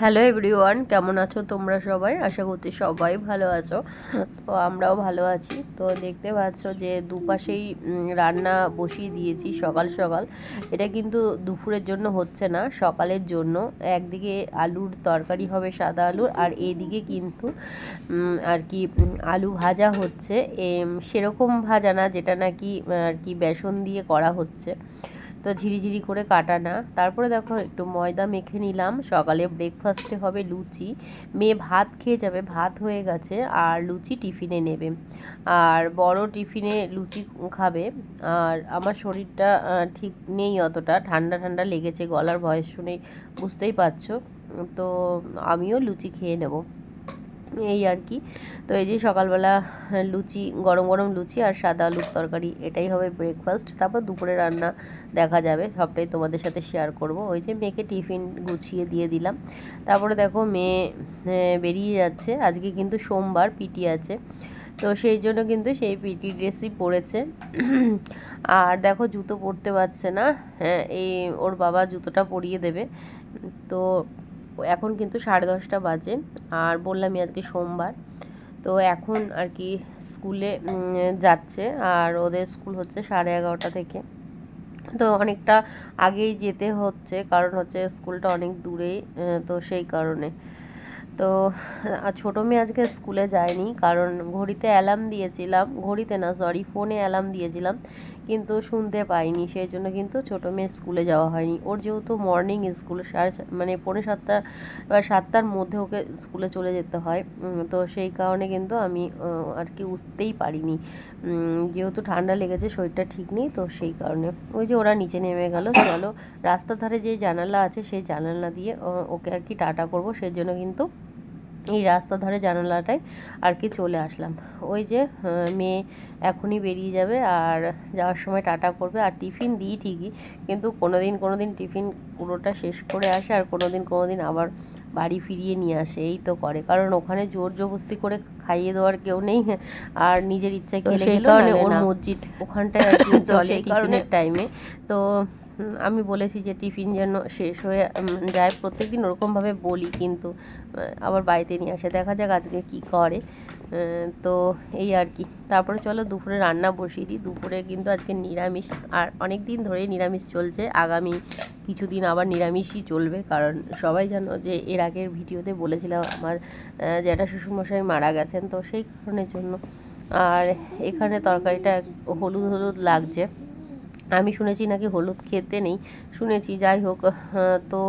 Hello everyone, কেমন আছো তোমরা সবাই? আশা করছি সবাই ভালো আছো। তো আমরাও ভালো আছি। তো দেখতে পাচ্ছ যে দুপাশেই রান্না বসিয়ে দিয়েছি সকাল সকাল। এটা কিন্তু দুপুরের জন্য হচ্ছে না, সকালের জন্য। একদিকে আলুর তরকারি হবে, সাদা আলুর, আর এইদিকে কিন্তু আর কি আলু ভাজা হচ্ছে। সেরকম ভাজা না যেটা নাকি আর কি বেসন দিয়ে করা হচ্ছে, তো ঝিরিঝিরি করে কাটা না। তারপরে দেখো একটু ময়দা মেখে নিলাম, সকালে ব্রেকফাস্টে হবে লুচি। মেয়ে ভাত খেয়ে যাবে, ভাত হয়ে গেছে, আর লুচি টিফিনে নেবে, আর বড় টিফিনে লুচি খাবে। আর আমার শরীরটা ঠিক নেই, অতটা ঠান্ডা ঠান্ডা লেগেছে, গলার ভয়েস শুনেই বুঝতেই পারছো। তো আমিও লুচি খেয়ে নেব, এই আর কি। তো এই যে সকালবেলা লুচি, গরম গরম লুচি আর সাদা আলুর তরকারি, এটাই হবে ব্রেকফাস্ট। তারপর দুপুরে রান্না দেখা যাবে, সবটাই তোমাদের সাথে শেয়ার করব। ওই যে মেয়েকে টিফিন গুছিয়ে দিয়ে দিলাম। তারপরে দেখো মেয়ে বেরিয়ে যাচ্ছে। আজকে কিন্তু সোমবার, পিটি আছে, তো সেই জন্য কিন্তু সেই পিটি ড্রেসই পরেছে। আর দেখো জুতো পরতে পারছে না, হ্যাঁ এই ওর বাবা জুতোটা পরিয়ে দেবে। তো এখন কিন্তু 10:30 বাজে, আর বললামই আজকে সোমবার। তো এখন আর কি স্কুলে যাচ্ছে, আর ওদের স্কুল হচ্ছে 11:30 থেকে। তো অনেকটা আগেই যেতে হচ্ছে, কারণ হচ্ছে স্কুলটা অনেক দূরেই, তো সেই কারণে। তো ছোটো মেয়ে আজকে স্কুলে যায়নি, কারণ ঘড়িতে অ্যালার্ম দিয়েছিলাম, ঘড়িতে না সরি ফোনে অ্যালার্ম দিয়েছিলাম, কিন্তু শুনতে পাইনি, সেই জন্য কিন্তু ছোটো মেয়ে স্কুলে যাওয়া হয়নি। ওর যেহেতু মর্নিং স্কুল, মানে 6:45 বা 7টার মধ্যে ওকে স্কুলে চলে যেতে হয়, তো সেই কারণে কিন্তু আমি আর কি উঠতেই পারিনি, যেহেতু ঠান্ডা লেগেছে, শরীরটা ঠিক নেই, তো সেই কারণে। ওই যে ওরা নিচে নেমে গেল, চলো রাস্তার ধারে যে জানালা আছে সেই জানালা দিয়ে ওকে আর কি টাটা করবো, সেই জন্য কিন্তু এই রাস্তার ধারে জানালাটায় আর কি চলে আসলাম। ওই যে মেয়ে এখনই বেরিয়ে যাবে, আর যাওয়ার সময় টাটা করবে। আর টিফিন দিই ঠিকই, কিন্তু কোনোদিন টিফিন পুরোটা শেষ করে আসে, আর কোনোদিন আবার বাড়ি ফিরিয়ে নিয়ে আসে, এই তো করে। কারণ ওখানে জোর জবরদস্তি করে খাইয়ে দেওয়ার কেউ নেই, আর নিজের ইচ্ছায় খেলে সেই কারণে ওর মসজিদ ওখানটায় আর কি চলে টিফিনের টাইমে। তো আমি বলেছি যে টিফিন যেন শেষ হয়ে যায়, প্রত্যেকদিন ওরকমভাবে বলি, কিন্তু আবার বাড়িতে নিয়ে আসে। দেখা যাক আজকে কি করে। তো এই আর কি। তারপরে চলো দুপুরে রান্না বসিয়ে দিই। দুপুরে কিন্তু আজকে নিরামিষ, আর অনেক দিন ধরেই নিরামিষ চলছে, আগামী কিছুদিন আবার নিরামিষই চলবে। কারণ সবাই জানো যে এর আগের ভিডিওতে বলেছিলাম আমার জ্যাঠা শ্বশুরমশাই মারা গেছেন, তো সেই কারণের জন্য। আর এখানে তরকারিটা হলুদ হলুদ লাগছে, আমি শুনেছি নাকি হলুদ খেতে নেই, শুনেছি, যাই হোক। তো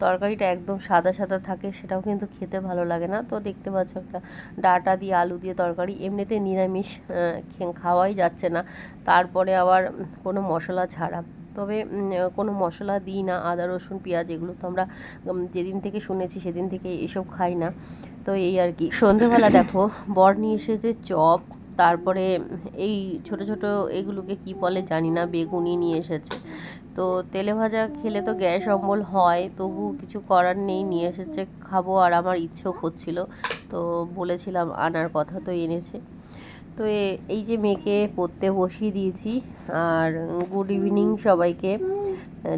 তরকারিটা একদম সাদা সাদা থাকে, সেটাও কিন্তু খেতে ভালো লাগে না। তো দেখতে পাচ্ছ একটা ডাঁটা দিয়ে আলু দিয়ে তরকারি, এমনিতে নিরামিষ খাওয়াই যাচ্ছে না, তারপরে আবার কোনো মশলা ছাড়া। তবে কোনো মশলা দিই না, আদা রসুন পেঁয়াজ এগুলো তো আমরা যেদিন থেকে শুনেছি সেদিন থেকে এসব খাই না। তো এই আর কি। সন্ধেবেলা দেখো বর নিয়ে এসেছে চপ, তারপরে এই ছোট ছোট এগুলোকে কি বলে জানি না, বেগুনি নিয়ে এসেছে। তো তেলে ভাজা খেলে তো গ্যাস অম্বল হয়, তবু কিছু করার নেই, নিয়ে এসেছে, খাবো। আর আমার ইচ্ছেও করছিল, তো বলেছিলাম আনার কথা, তো এনেছে। তো এই যে মেয়েকে পড়তে বসিয়ে দিয়েছি। আর গুড ইভিনিং সবাইকে।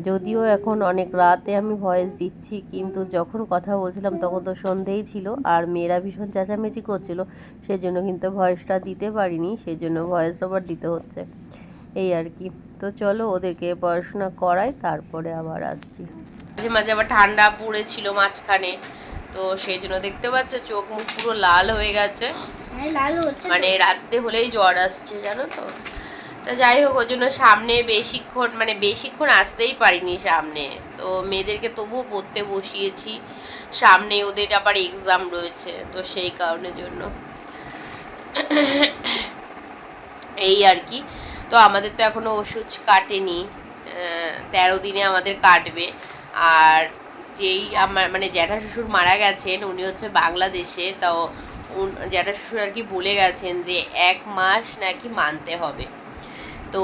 যদিও এখন অনেক রাতে আমি ভয়েস দিচ্ছি, কিন্তু যখন কথা বলছিলাম তখন তো সন্ধেই ছিল, আর মেয়েরা ভীষণ চেঁচামেচি করছিল, সেজন্য কিন্তু ভয়েসটা দিতে পারিনি, সেজন্য ভয়েস ওভার দিতে হচ্ছে, এই আর কি। তো চলো ওদেরকে পড়াশোনা করাই, তারপরে আবার আসছি। মাঝে মাঝে আবার ঠান্ডা পড়েছিল মাঝখানে, তো সেই জন্য দেখতে পাচ্ছ চোখ মুখ পুরো লাল হয়ে গেছে, মানে রাত্রে হলেই জ্বর আসছে, জানো তো। তো যাই হোক, ওই জন্য সামনে বেশিক্ষণ আসতেই পারিনি সামনে। তো মেয়েদেরকে তবুও পড়তে বসিয়েছি, সামনে ওদের আবার এক্সাম রয়েছে, তো সেই কারণের জন্য এই আর কি। তো আমাদের তো এখনো ওষুধ কাটেনি, 13 দিনে আমাদের কাটবে। আর যেই আমার মানে জ্যাঠা শ্বশুর মারা গেছেন, উনি হচ্ছে বাংলাদেশে, তাও জ্যাঠা শ্বশুর আর কি বলে গেছেন যে 1 মাস নাকি মানতে হবে, তো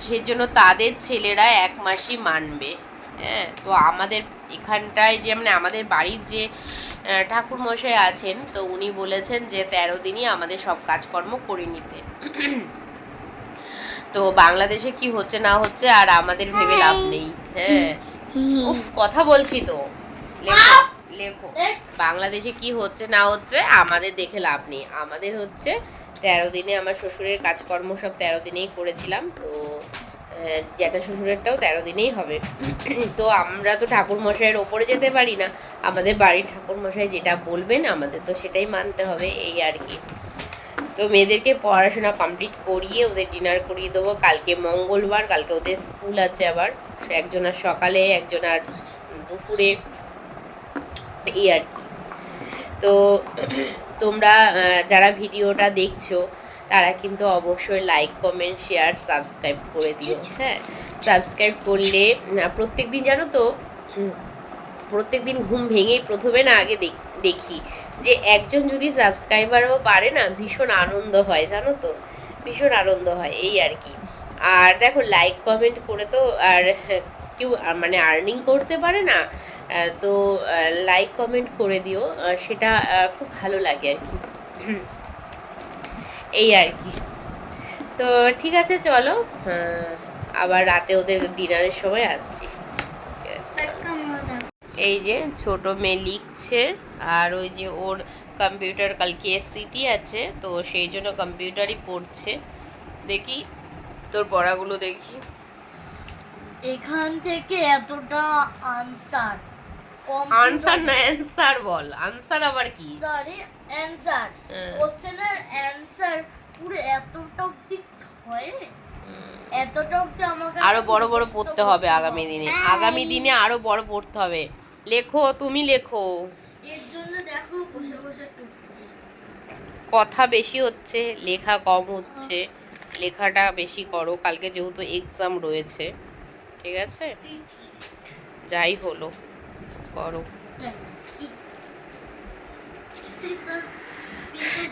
সেই জন্য তাদের ছেলেরা 1 মাসই মানবে। হ্যাঁ, তো আমাদের এখানটায় যে মানে আমাদের বাড়ির যে ঠাকুরমশাই আছেন, তো উনি বলেছেন যে 13 দিনই আমাদের সব কাজকর্ম করে নিতে। তো বাংলাদেশে কি হচ্ছে না হচ্ছে আর আমাদের ভেবে লাভ নেই। হ্যাঁ, উফ, কথা বলছি তো, লেখো লেখো বাংলাদেশে কি হচ্ছে না হচ্ছে আমাদের দেখে লাভ নেই। আমাদের হচ্ছে 13 দিনে আমার শ্বশুরের কাজকর্ম সব 13 দিনেই করেছিলাম। তো জ্যাঠা শ্বশুরেরটাও 13 দিনেই হবে। তো আমরা তো ঠাকুর মশাইয়ের ওপরে যেতে পারি না, আমাদের বাড়ির ঠাকুর মশাই যেটা বলবেন আমাদের তো সেটাই মানতে হবে, এই আর কি। তো মেয়েদেরকে পড়াশোনা কমপ্লিট করিয়ে ওদের ডিনার করিয়ে দেবো। কালকে মঙ্গলবার, কালকে ওদের স্কুল আছে আবার, একজনের সকালে একজনের দুপুরে, এই আর কি। তো তোমরা যারা ভিডিওটা দেখছো তারা কিন্তু অবশ্যই লাইক কমেন্ট শেয়ার সাবস্ক্রাইব করে দিও। হ্যাঁ, সাবস্ক্রাইব করলে প্রত্যেক দিন, জানো তো প্রত্যেক দিন ঘুম ভেঙেই প্রথমে না আগে দেখি যে একজন যদি সাবস্ক্রাইবারও বাড়ে না, ভীষণ আনন্দ হয়, জানো তো, ভীষণ আনন্দ হয়, এই আর কি। আর দেখো লাইক কমেন্ট করে তো আর কেউ মানে আর্নিং করতে পারে না, তো লাইক কমেন্ট করে দিও, সেটা খুব ভালো লাগে আর কি, এই আর কি। তো ঠিক আছে, চলো আবার রাতে ওদের ডিনারের সময় আসছি। ঠিক আছে, এই যে ছোট মেয়ে লিখছে, আর ওই যে ওর কম্পিউটার কালকে এসসিটি আছে, তো সেই জন্য কম্পিউটারই পড়ছে। দেখি তোর পড়াগুলো দেখি। এখান থেকে এতটা আনসার, আনসার না অ্যানসার বল, আনসার আবার কি? সরি, অ্যানসার, কোশ্চেনের অ্যানসার পুরো এতটা অবধি হয়, এতটা অবধি আমাকে আরো বড় বড় পড়তে হবে আগামী দিনে, আগামী দিনে আরো বড় পড়তে হবে। লেখো, তুমি লেখো। এর জন্য দেখো বসে বসে টুকছি। কথা বেশি হচ্ছে, লেখা কম হচ্ছে, লেখাটা বেশি করো, কালকে যেহেতু এক্সাম রয়েছে। ঠিক আছে, যাই হলো করো।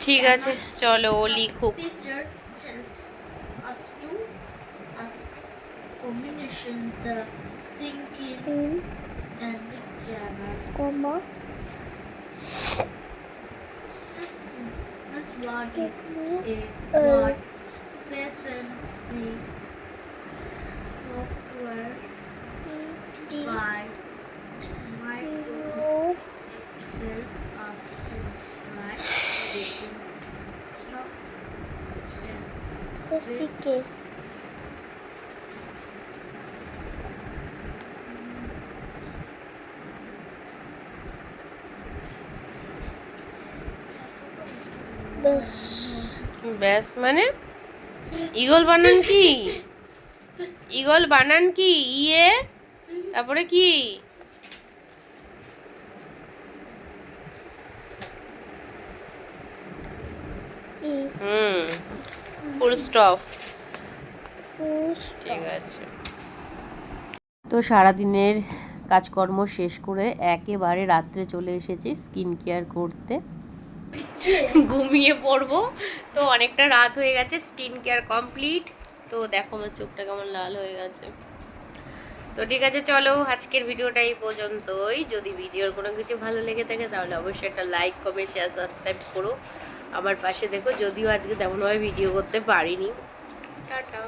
ঠিক আছে, চলো ও লিখুক। Combination the thinking and the grammar, comma. This word is a word frequency software by Microsoft help us to write ratings stuff and ব্যাস মানে ইগল বানান কি? ইগল বানান কি? ইয়ে তারপরে কি? Full stop. ঠিক আছে। তো সারাদিনের কাজকর্ম শেষ করে একেবারে রাত্রে চলে এসেছি স্কিন কেয়ার করতে, ঘুমিয়ে পড়বো। তো অনেকটা রাত হয়ে গেছে, স্কিন কেয়ার কমপ্লিট। তো দেখো আমার চোখটা কেমন লাল হয়ে গেছে। তো ঠিক আছে, চলো আজকের ভিডিওটা এই পর্যন্তই। যদি ভিডিওর কোনো কিছু ভালো লেগে থাকে তাহলে অবশ্যই একটা লাইক কমেন্ট শেয়ার সাবস্ক্রাইব করো, আমার পাশে দেখো। যদিও আজকে তেমনভাবে ভিডিও করতে পারিনি। টাটা।